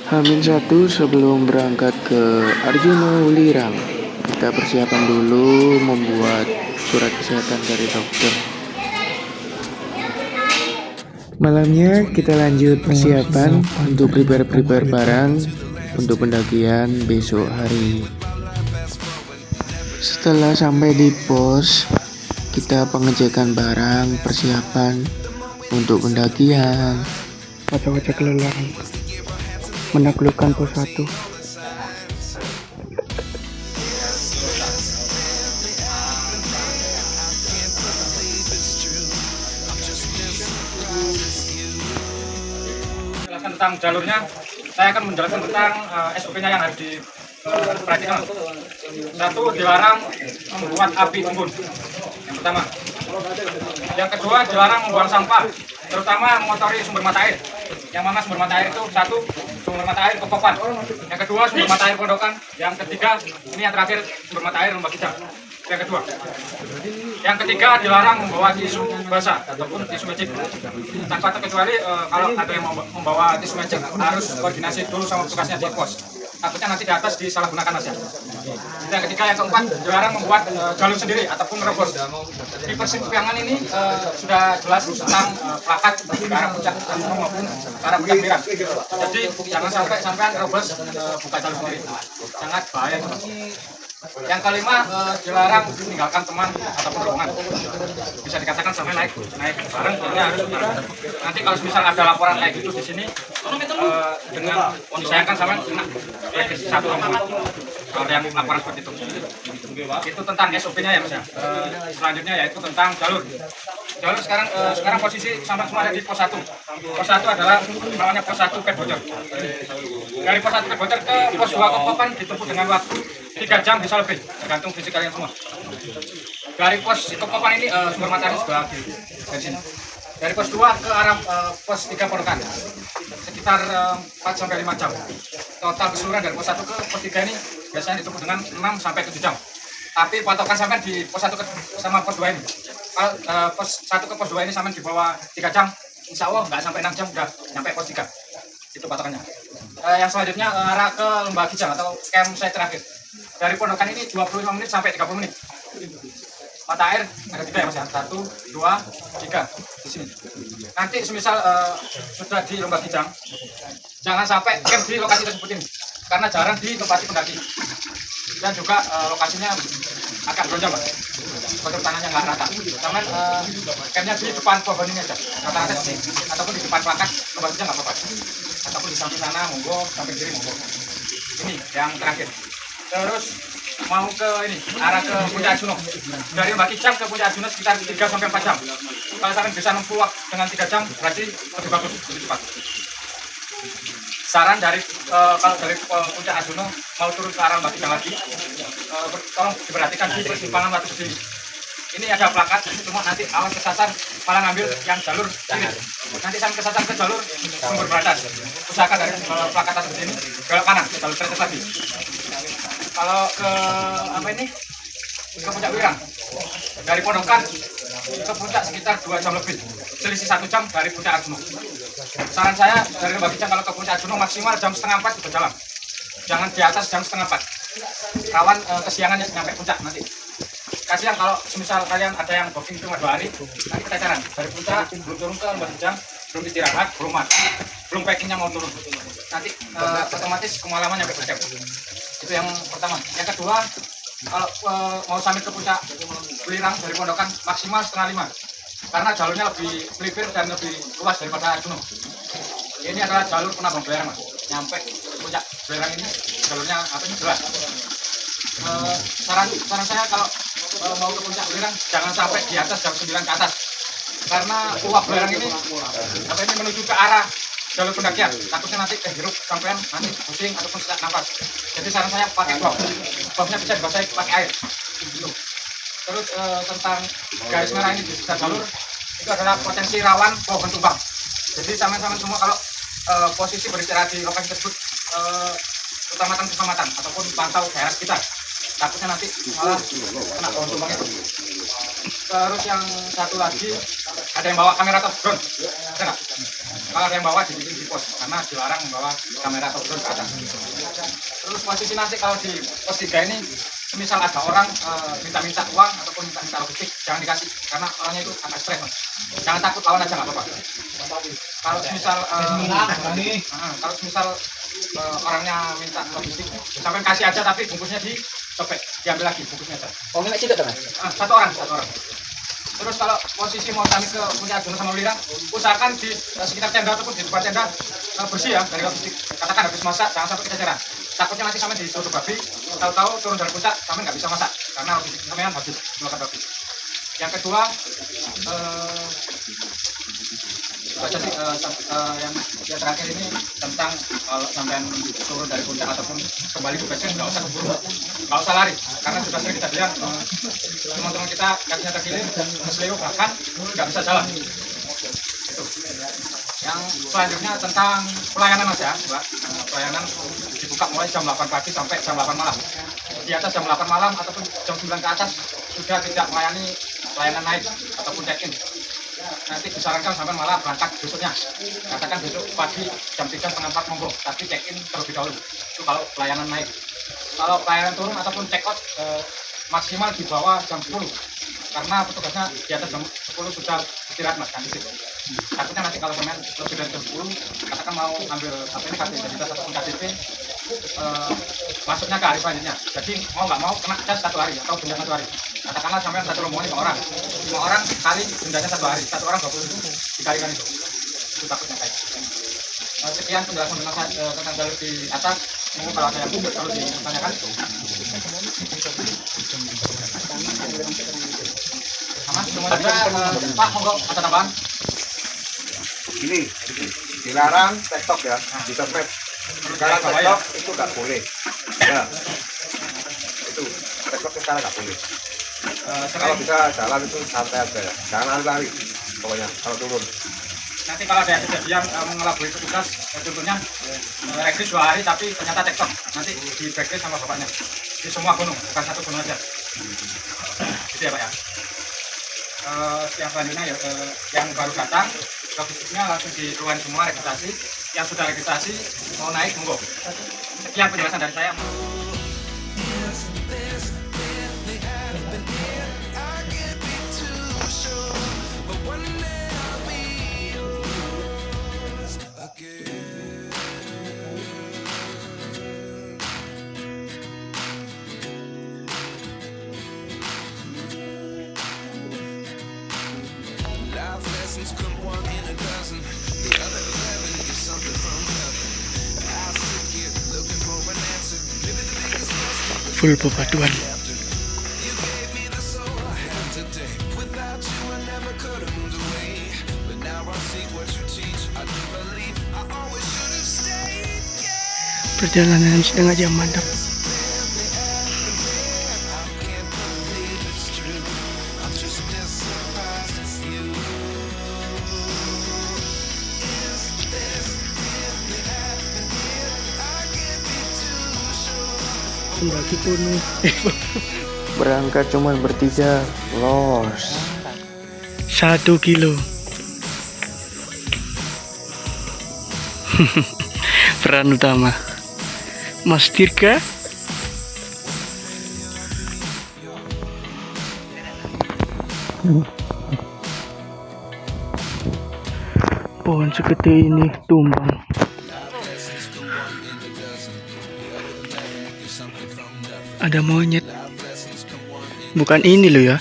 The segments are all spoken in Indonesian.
Hamin satu sebelum berangkat ke Arjuna Wulirang, kita persiapan dulu membuat surat kesehatan dari dokter. Malamnya kita lanjut persiapan untuk prepare barang untuk pendakian besok hari. Setelah sampai di pos, kita pengecekan barang persiapan untuk pendakian. Wajah-wajah kelelahan menaklukkan pos 1. Menjelaskan tentang jalurnya, saya akan menjelaskan tentang SOP-nya yang harus diperhatikan. Satu, dilarang membuat api unggun. Yang pertama. Yang kedua, dilarang membuang sampah, terutama mengotori sumber mata air. Yang mana sumber mata air itu satu, sumber mata air Kokopan. Yang kedua, sumber mata air Pondokan. Yang ketiga, ini yang terakhir, sumber mata air Lembah Kijang. Yang kedua. Yang ketiga, dilarang membawa tisu basah ataupun tisu magic. Tanpa terkecuali kalau ada yang membawa tisu magic harus koordinasi dulu sama petugasnya di pos. Takutnya nanti di atas disalahgunakan aja. Yang ketiga, yang keempat, dilarang membuat jalur sendiri ataupun menerobos. Di persimpangan ini sudah jelas tentang plakat ke arah puncak maupun ke arah puncak Mirang. Jadi jangan sampai sampean terobos buka jalur sendiri. Sangat bahaya. Yang kelima, dilarang meninggalkan teman ataupun rombongan. Bisa dikatakan sampai naik bareng, ini harus bareng. Nanti kalau misal ada laporan kayak gitu di sini, dengan disayangkan sampai kena satu rombongan. Kalau yang laporan seperti itu tentang SOP-nya ya Mas ya. Selanjutnya yaitu tentang jalur. Jalur sekarang posisi sampai semua ada di pos 1. Pos 1 adalah namanya pos 1 Pet Bocor. Dari pos 1 Pet Bocor ke pos 2 Kokopan ditempuh dengan waktu 3 jam bisa lebih, tergantung fisik kalian semua. Dari pos Kokopan ini sumber matahari juga dari sini. Dari pos 2 ke arah pos 3 Pondokan sekitar 4 sampai 5 jam. Total keseluruhan dari pos 1 ke pos 3 ini biasanya ditempuh dengan 6 sampai 7 jam. Tapi patokan sampai di pos 1 sama pos 2 ini. Kalau pos 1 ke pos 2 ini sampai di bawah 3 jam, insya Allah nggak sampai 6 jam udah nyampe pos 3. Itu patokannya. Yang selanjutnya arah ke Lembah Kijang atau camp saya terakhir. Dari Pondokan ini 25 menit sampai 30 menit. Mata air ada 3 ya Mas ya. 1, 2, 3 di sini. Nanti semisal sudah di Lembah Kijang, jangan sampai camp di lokasi tersebut ini. Karena jarang di lokasi pendaki. Dan juga lokasinya agak gonjang Pak. Kotor tanahnya nggak rata. Jangan campnya di depan pohon ini aja. Rata-rata di sini. Ataupun di depan plakat Lembah Kijang nggak apa-apa. Ataupun di samping sana monggo, samping kiri monggo. Ini yang terakhir. Terus mau ke ini arah ke Puncak Arjuna. Dari Lembah Kijang ke Puncak Arjuna sekitar 3 sampai 4 jam. Kalau kalian bisa menempuh dengan 3 jam berarti lebih bagus, lebih cepat. Saran dari kalau dari Puncak Arjuna mau turun ke arah Lembah Kijang lagi, tolong diperhatikan di persimpangan Watu Gede. Ini ada plakat, cuma nanti awas kesasar malah ngambil yang jalur kiri. Nanti sampai kesasar ke jalur sumber Brantas. Usahakan dari plakat Watu Gede ini belok kanan ke jalur kereta lagi. Kalau ke apa ini ke Puncak Wirang dari Pondokan ke puncak sekitar 2 jam lebih, selisih 1 jam dari Puncak Arjuna. Saran saya dari Lembah Kijang kalau ke Puncak Arjuna maksimal jam setengah 4 sudah jalan, jangan di atas jam setengah 4, rawan kesiangan nyampe puncak nanti. Kasihan kalau semisal kalian ada yang booking cuma 2 hari, nanti keteteran dari puncak belum turun ke Lembah Kijang, belum istirahat, belum mati, belum packingnya mau turun, nanti otomatis kemalaman nyampe puncak. Itu yang pertama. Yang kedua, kalau mau sampai ke Puncak Wulirang dari Pondokan maksimal setengah 5, karena jalurnya lebih melipir dan lebih luas daripada Arjuna. Ini adalah jalur penambang belerang Mas. Nyampe Puncak Wulirang ini jalurnya apa ini jelas. Saran saya kalau mau ke Puncak Wulirang jangan sampai di atas jam 9 ke atas, karena uap belerang ini apa ini menuju ke arah jalur pendakian, takutnya nanti kehirup sampean nanti pusing ataupun sesak nafas. Jadi saran saya pakai bobnya bisa dibasahi pakai air gitu. Terus tentang garis merah ini di sekitar jalur itu adalah potensi rawan pohon tumbang. Jadi sama-sama semua kalau posisi beristirahat di lokasi tersebut keselamatan ataupun pantau daerah sekitar, takutnya nanti malah kena pohon tumbang itu. Terus yang satu lagi ada yang bawa kamera atau drone, ada nggak? Kalau ada yang bawa di pos karena dilarang membawa kamera atau drone ke atas. Terus posisi nanti kalau di pos 3 ini semisal ada orang minta-minta uang ataupun minta-minta logistik, jangan dikasih karena orangnya itu agak stres, Mas. Jangan takut, lawan aja nggak apa-apa. Kalau semisal orangnya minta logistik, sampai kasih aja tapi bungkusnya dicopek, diambil lagi bungkusnya aja. Oh, nggak sih kan? Satu orang. Terus kalau posisi mau kami ke puncak Arjuna sama Ulirang, usahakan di sekitar tenda ataupun di depan tenda bersih ya dari logistik. Katakan habis masak, jangan sampai kececeran. Takutnya nanti sampai disuruh babi, tahu-tahu turun dari puncak, kami nggak bisa masak karena logistik kami kan habis dimakan babi. Yang kedua, itu aja sih yang terakhir ini tentang kalau sampai turun dari puncak ataupun kembali ke base nggak usah keburu, nggak usah lari karena sudah sering kita lihat teman-teman kita kakinya terkilir dan keselio bahkan nggak bisa jalan. Itu. Yang selanjutnya tentang pelayanan Mas ya, Mbak. Pelayanan dibuka mulai jam 8 pagi sampai jam 8 malam. Di atas jam 8 malam ataupun jam 9 ke atas sudah tidak melayani pelayanan naik ataupun check-in. Nanti disarankan sampai malah berangkat besoknya. Katakan besok pagi jam 3:30 monggo, tapi check-in terlebih dahulu. Itu kalau pelayanan naik. Kalau pelayanan turun ataupun check-out maksimal di bawah jam 10. Karena petugasnya di atas jam 10 sudah istirahat Mas kan di situ. Takutnya nanti kalau semen lebih dari jam 10, katakan mau ambil kartu identitas ataupun KTP, masuknya ke hari selanjutnya. Jadi mau nggak mau kena cas 1 hari atau denda 1 hari. Katakanlah sampai satu rombongan 5 orang, 5 orang kali dendanya 1 hari, 1 orang 20.000 dikalikan itu takutnya kayak. Sekian penjelasan tentang jalur di atas. Mungkin kalau ada yang perlu ditanyakan. Pak, monggo ada tambahan. Ini dilarang TikTok ya, di sosmed. Sekarang TikTok itu nggak boleh. Ya, itu TikTok sekarang nggak boleh. Kalau bisa jalan itu santai aja ya, jangan lari. Pokoknya kalau turun. Nanti kalau ada kejadian mengelabui petugas, contohnya regis 2 hari tapi ternyata TikTok, nanti di blacklist sama bapaknya di semua gunung, bukan satu gunung aja. Gitu ya Pak ya. Yang selanjutnya ya, yang baru datang logistiknya langsung dikeluarin semua registrasi. Yang sudah registrasi mau naik monggo. Sekian penjelasan dari saya. Full bebatuan. Perjalanan setengah jam mantap. Mendaki gunung. Berangkat cuman bertiga, los 1 kilo. Peran utama Mas Tirka, pohon segede ini tumbang. Ada monyet. Bukan ini loh ya,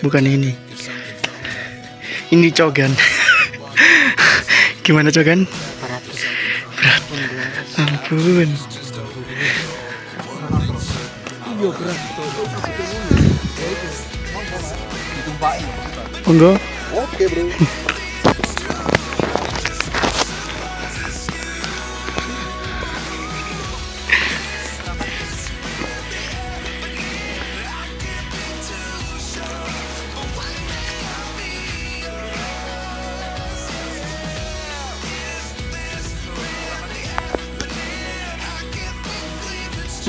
bukan ini. Ini cogan. Gimana cogan? Berat. Ampun. Monggo. Oke bro.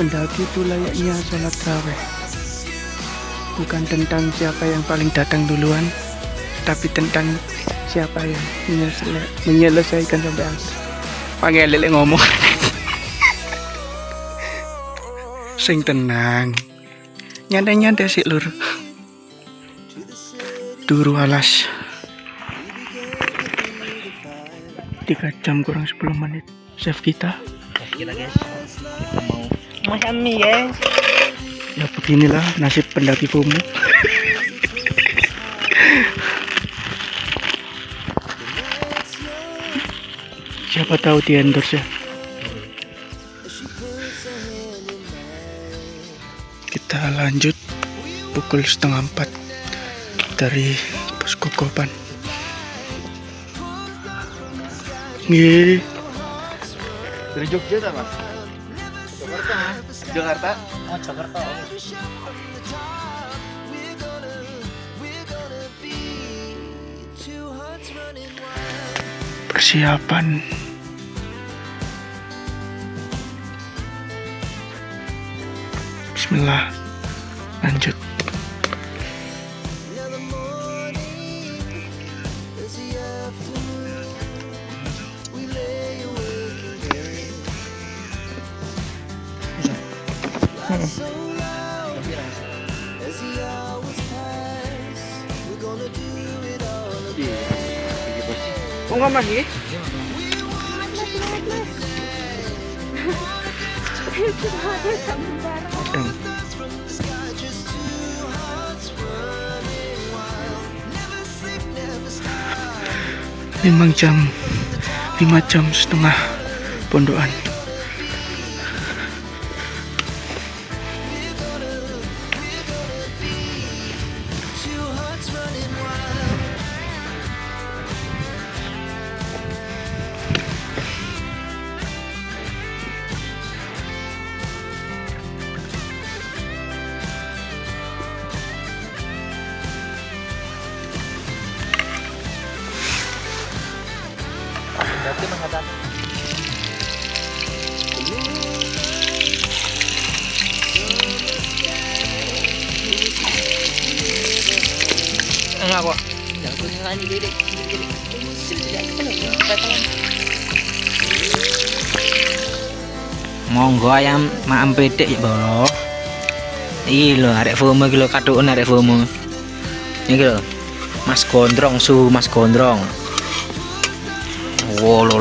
Mendaki itu layaknya sholat tarawih. Bukan tentang siapa yang paling datang duluan, tapi tentang siapa yang menyelesaikan sampai akhir. Panggil lele ngomong. Sing tenang. Nyantai-nyantai sih lur. Turu alas. 3 jam kurang 10 menit. Chef kita. Kita guys, kita mau makan mie guys. Ya beginilah nasib pendaki FOMO. Siapa tahu di endorse ya. Kita lanjut pukul 3:30 dari posko Kopan. Nggih. Dari Jogja tak mas? Jakarta. Oh, Jakarta. Persiapan Bismillah, lanjut. Oh nggak mas ini? Padang. Lima jam setengah pondokan. Berarti menghadap. Enggak kok. Jangan punya lagi diri. Monggo ayam maam pedek ya bro. Iki lho arek FOMO iki lho kathukun arek FOMO. Iki lho. Mas Gondrong. Wo lo.